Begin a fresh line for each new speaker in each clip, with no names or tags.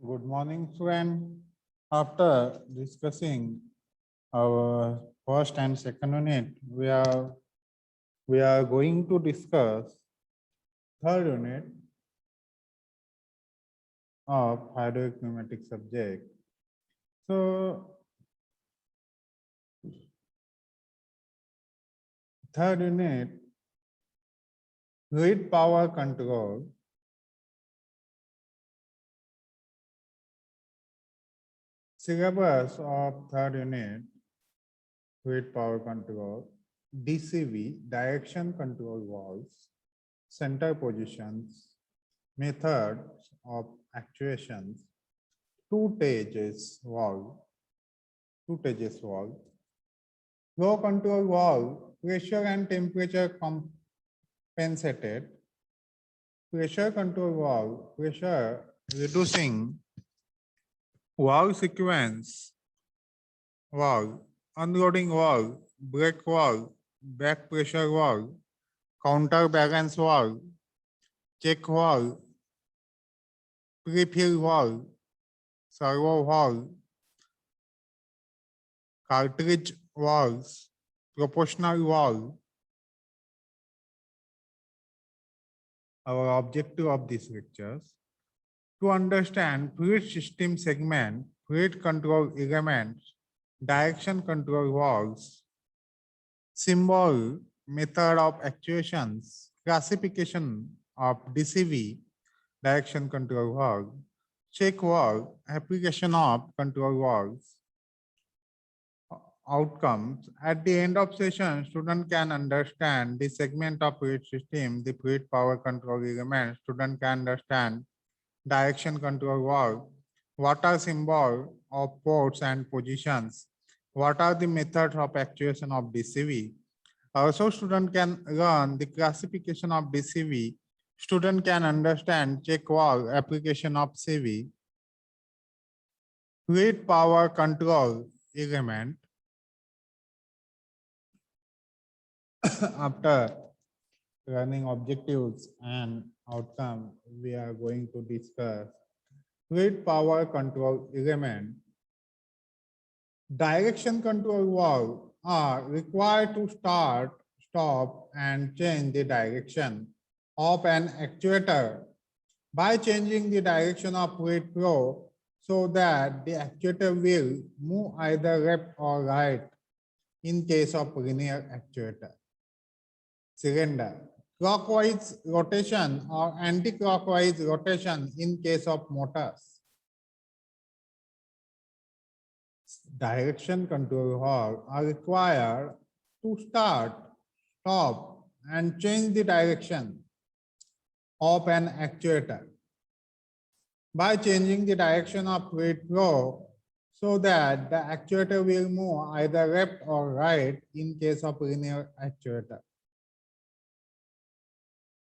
Good morning, friend. After discussing our first and second unit, we are going to discuss third unit of hydraulic pneumatic subject. So, third unit, fluid power control. Syllabus of third unit, fluid power control, DCV, direction control valves, center positions, methods of actuations, two-stages valve, flow control valve, pressure and temperature compensated, pressure control valve, pressure reducing valve sequence valve, unloading valve, brake valve, back pressure valve, counterbalance valve, check valve, pre-fill valve, servo valve, cartridge valves, proportional valve. Our objective of these lectures to understand fluid system segment, fluid control elements, direction control valves, symbol, method of actuations, classification of DCV, direction control valve, check valve, application of control valves, outcomes. At the end of session, student can understand the segment of fluid system, the fluid power control element. Student can understand direction control valve, what are symbol of ports and positions, what are the methods of actuation of DCV. Also, student can learn the classification of DCV. Student can understand check valve, application of CV, fluid power control element. After learning objectives and outcome, we are going to discuss fluid power control element. Direction control valve are required to start, stop, and change the direction of an actuator by changing the direction of fluid flow so that the actuator will move either left or right in case of linear actuator. Cylinder, clockwise rotation or anti-clockwise rotation in case of motors. Direction control valve are required to start, stop, and change the direction of an actuator by changing the direction of fluid flow so that the actuator will move either left or right in case of linear actuator.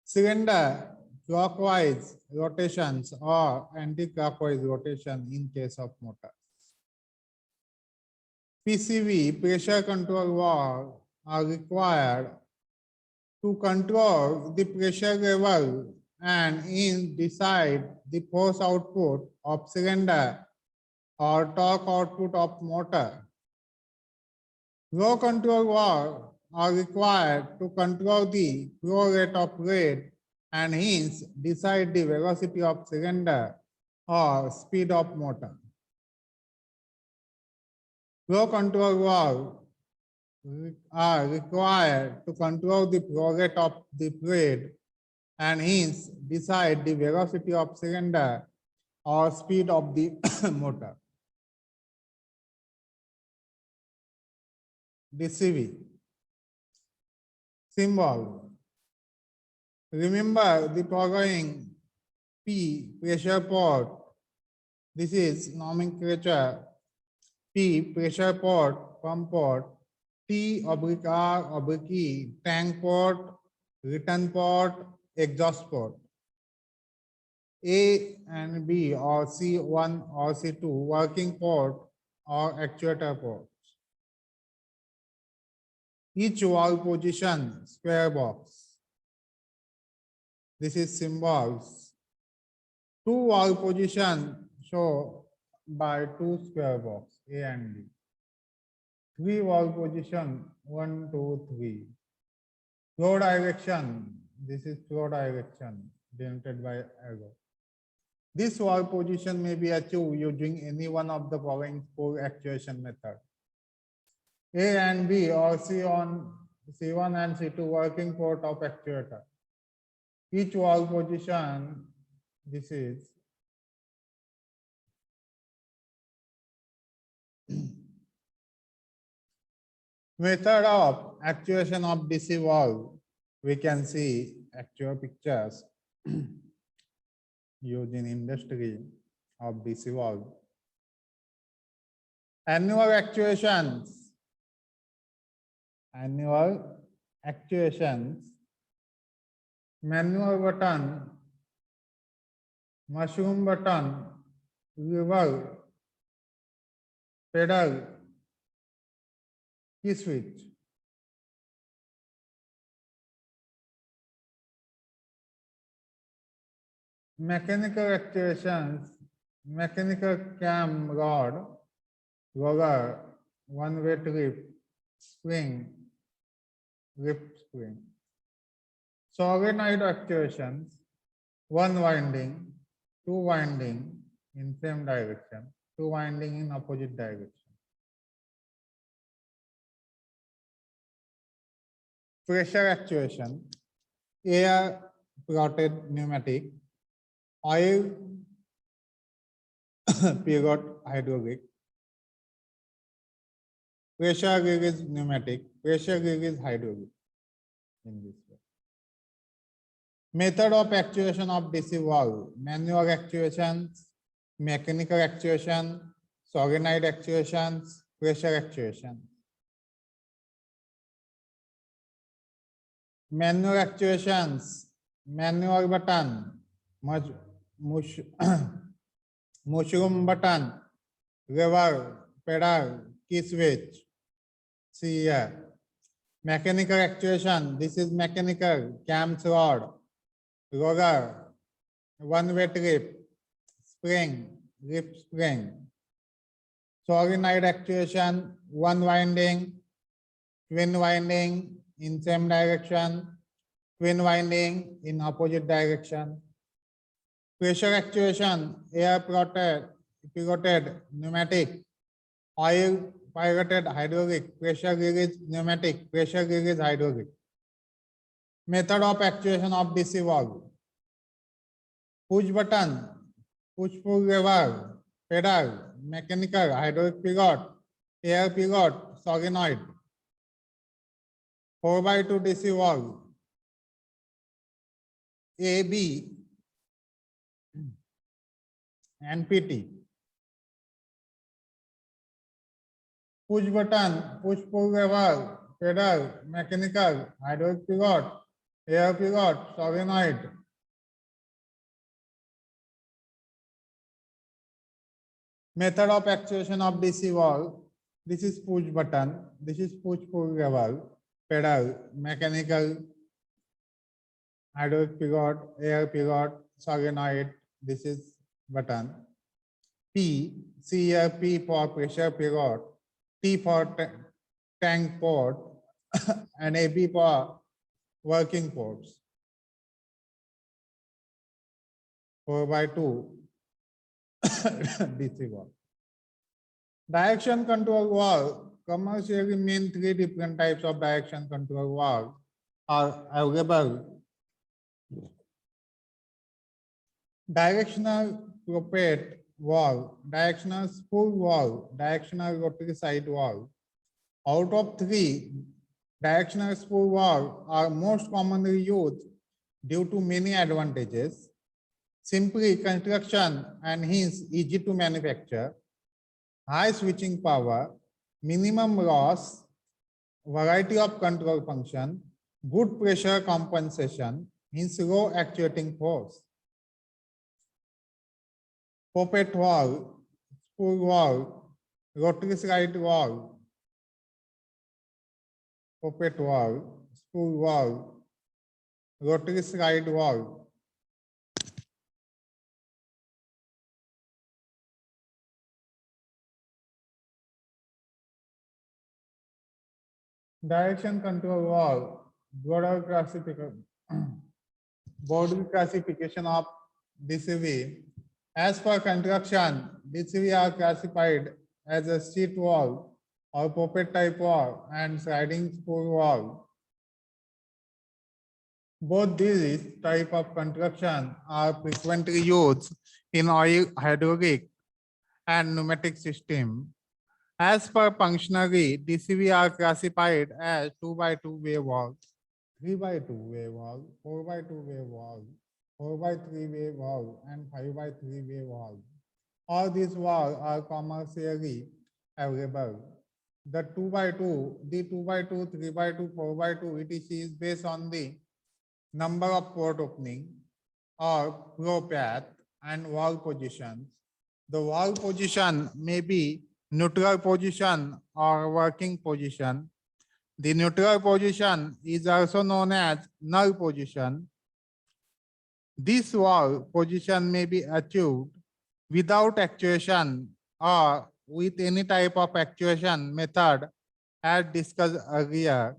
Cylinder, clockwise rotations or anti-clockwise rotation in case of motors. PCV, pressure control valve, are required to control the pressure level and in decide the force output of cylinder or torque output of motor. Flow control valve are required to control the flow rate of fluid and hence decide the velocity of cylinder or speed of motor. Flow control valve are required to control the flow rate of the fluid and hence decide the velocity of cylinder or speed of the motor. DCV symbol. Remember the following: P, pressure port. This is nomenclature. P, pressure port, pump port. T, oblique R, oblique E, tank port, return port, exhaust port. A and B or C1 or C2, working port or actuator port. Each valve position, square box. This is symbols. Two valve position show by two square box A and B. Three valve position 1, 2, 3. Flow direction. This is flow direction denoted by arrow. This valve position may be achieved using any one of the following four actuation methods. A and B or C1 and C2 working port of actuator. Each valve position, this is method of actuation of DC valve. We can see actual pictures used in industry of DC valve. Annual actuations. Manual button, mushroom button, lever, pedal, key switch. Mechanical actuations, mechanical cam rod, roller, one-way trip, spring, grip spring. Solenoid actuations, one winding, two winding in same direction, two winding in opposite direction. Pressure actuation, air plotted pneumatic, oil pivot hydraulic, pressure gauge is pneumatic, pressure gauge is hydraulic in this way. Method of actuation of DC valve, manual actuations, mechanical actuation, solenoid actuations, pressure actuation. Manual actuations, manual button, mushroom button, lever, pedal, key switch. See here. Mechanical actuation, this is mechanical, cams rod, roller, one-way trip, spring, grip spring. Solenoid actuation, one winding, twin winding in same direction, twin winding in opposite direction. Pressure actuation, air pivoted pneumatic, oil pivoted hydraulic, pressure gauge pneumatic, pressure gauge hydraulic. Method of actuation of DC valve. Push button, push pull lever, pedal, mechanical, hydraulic pivot, air pivot, solenoid. 4x2 DC valve. AB NPT. Push button, push pull lever, pedal, mechanical, hydraulic pivot, air pivot, solenoid. Method of actuation of DC valve. This is push button, this is push pull lever, pedal, mechanical, hydraulic pivot, air pivot, solenoid. This is button. P, C here P for pressure pivot, T for tank port, and AB for working ports. 4x2 DC valve. Direction control valve. Commercially mean three different types of direction control valve are available. Directional propelled valve, directional spool valve, directional rotary side valve. Out of three, directional spool valve are most commonly used due to many advantages. Simply construction and hence easy to manufacture, high switching power, minimum loss, variety of control function, good pressure compensation, hence low actuating force. Poppet valve, spool valve, rotary slide valve, poppet valve, spool valve, rotary slide valve. Direction control valve, broader classification of DCV. As per construction, DCV are classified as a sheet valve or poppet type valve and sliding spool valve. Both these type of construction are frequently used in oil, hydraulic, and pneumatic system. As per functionally, DCV are classified as 2x2 wave valve, 3x2 wave valve, 4x2 wave valve, 4x3 wave valve, and 5x3 wave valve. All these valves are commercially available. The 2x2, the 2x2, 3x2, 4x2, etc. is based on the number of port opening or flow path and valve positions. The valve position may be neutral position or working position. The neutral position is also known as null position. This valve position may be achieved without actuation or with any type of actuation method as discussed earlier.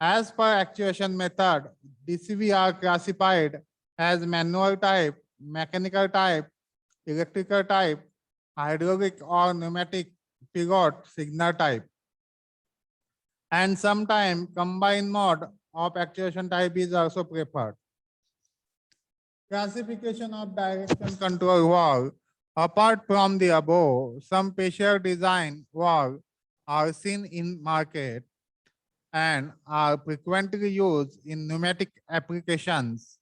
As per actuation method, DCV are classified as manual type, mechanical type, electrical type, hydraulic or pneumatic pivot signal type. And sometimes combined mode of actuation type is also preferred. Classification of direction control valve. Apart from the above, some special design valve are seen in market and are frequently used in pneumatic applications.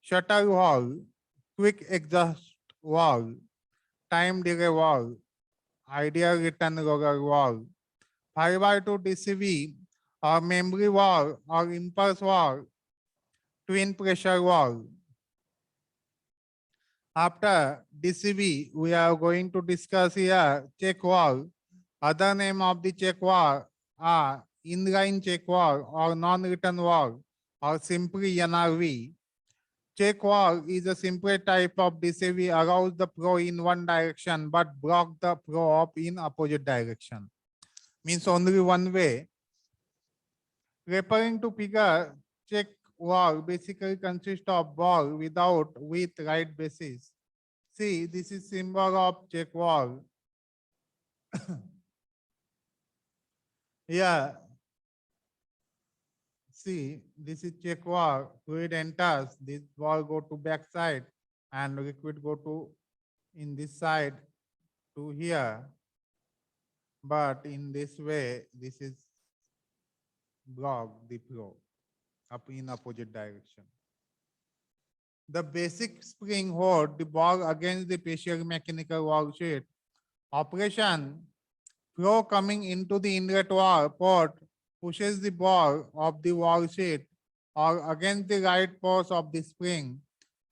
Shutter valve, quick exhaust valve, time delay valve, ideal return roller valve, 5x2 DCV or memory valve or impulse valve, twin pressure valve. After DCV, we are going to discuss here check valve. Other name of the check valve are inline check valve or non-return valve or simply NRV. Check valve is a simple type of DCV allows the flow in one direction but block the flow up in opposite direction. Means only one way. Referring to figure, check valve basically consists of ball without with right basis. See, this is symbol of check valve. Yeah. See, this is check valve. Fluid enters. This valve go to back side, and liquid go to in this side to here. But in this way, this is block the flow up in opposite direction. The basic spring hold the ball against the partial mechanical valve sheet. Operation, flow coming into the inlet valve port pushes the ball of the valve sheet or against the right force of the spring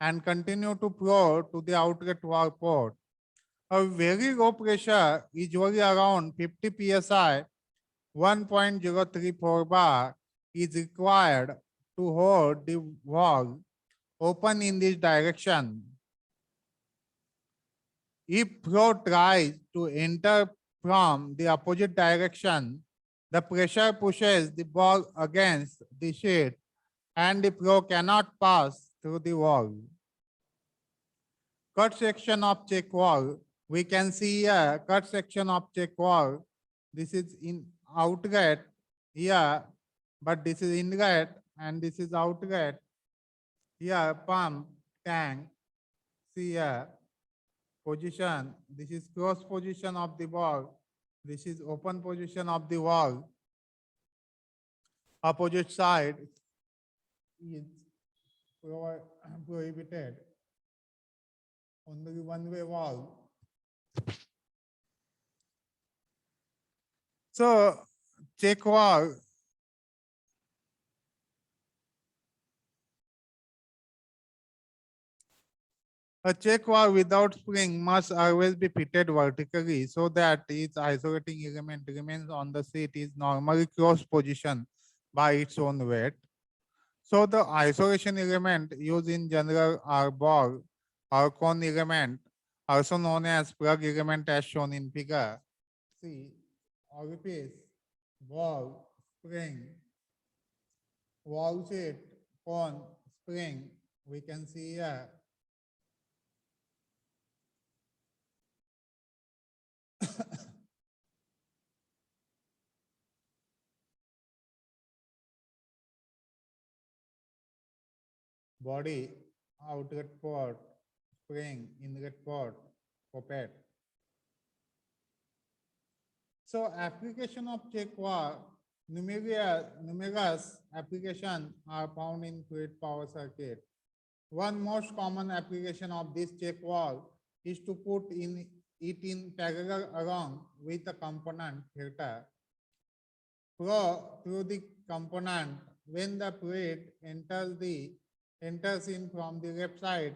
and continue to flow to the outlet valve port. A very low pressure, usually around 50 psi, 1.034 bar, is required to hold the valve open in this direction. If flow tries to enter from the opposite direction, the pressure pushes the ball against the sheet and the flow cannot pass through the valve. Cut section of check valve. We can see a cut section of check valve. This is in outlet here, but this is inlet and this is outlet. Here pump, tank, see here, position. This is close position of the valve. This is open position of the valve. Opposite side is prohibited. Only one-way valve. So check valve. A check valve without spring must always be fitted vertically so that its isolating element remains on the seat is normally closed position by its own weight. So the isolation element used in general are ball or cone element, also known as plug element as shown in figure. See, orifice, valve, spring, wall sheet, cone, spring, we can see here. Body, outlet port, spring, inlet port, poppet. So application of check valve, numerous applications are found in fluid power circuit. One most common application of this check valve is to put it in parallel along with the component filter. Flow through the component when the fluid enters in from the left side,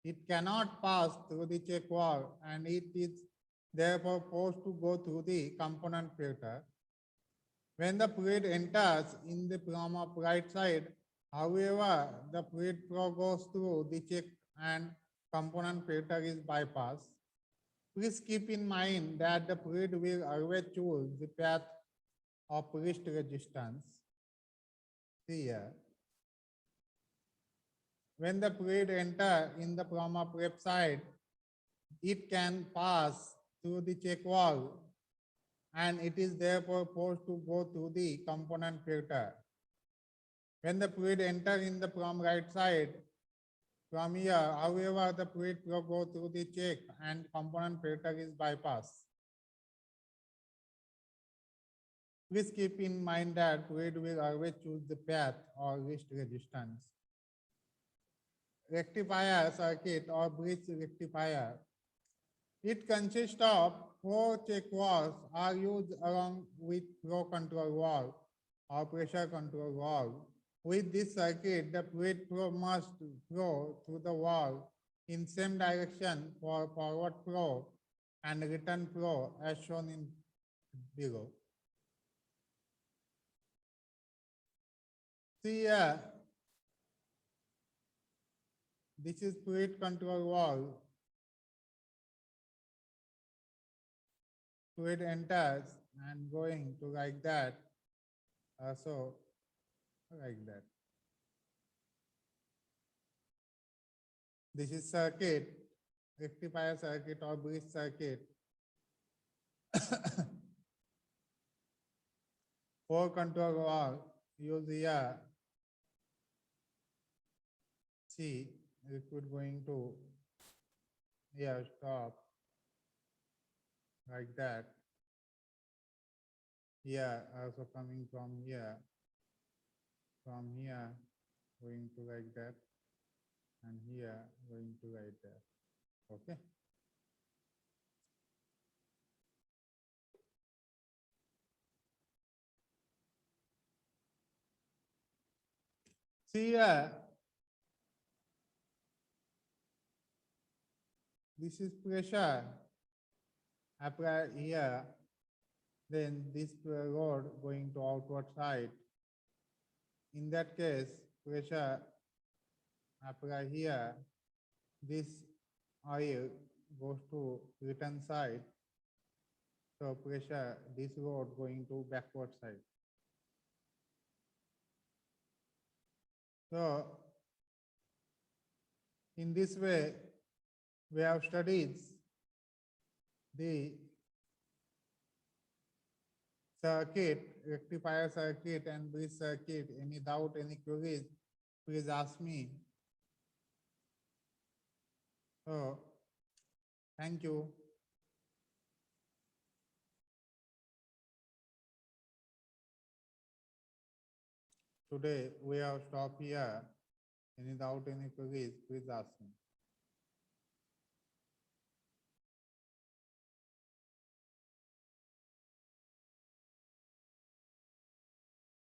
it cannot pass through the check valve and it is therefore forced to go through the component filter. When the fluid enters in the from of right side, however, the fluid flow goes through the check and component filter is bypassed. Please keep in mind that the fluid will always choose the path of least resistance. See here. When the fluid enter in the from of left side, it can pass through the check valve and it is therefore forced to go through the component filter. When the fluid enter in the from right side, from here, however, the fluid flow go through the check and component filter is bypassed. Please keep in mind that fluid will always choose the path or least resistance. Rectifier circuit or bridge rectifier. It consists of 4 check valves are used along with flow control valve or pressure control valve. With this circuit, the fluid flow must flow through the valve in same direction for forward flow and return flow as shown in below. See here, this is fluid control valve. Fluid enters and going to like that, so like that. This is circuit, rectifier circuit or bridge circuit. 4 control valve use here. See, liquid going to here, stop like that. Here also coming from here going to like that, and here going to like that. Okay. See here, this is pressure apply here, then this rod going to outward side. In that case, pressure apply here, this oil goes to return side. So pressure, this rod going to backward side. So in this way, we have studied the circuit, rectifier circuit and bridge circuit. Any doubt, any queries, please ask me. So, thank you. Today we have stopped here. Any doubt, any queries, please ask me.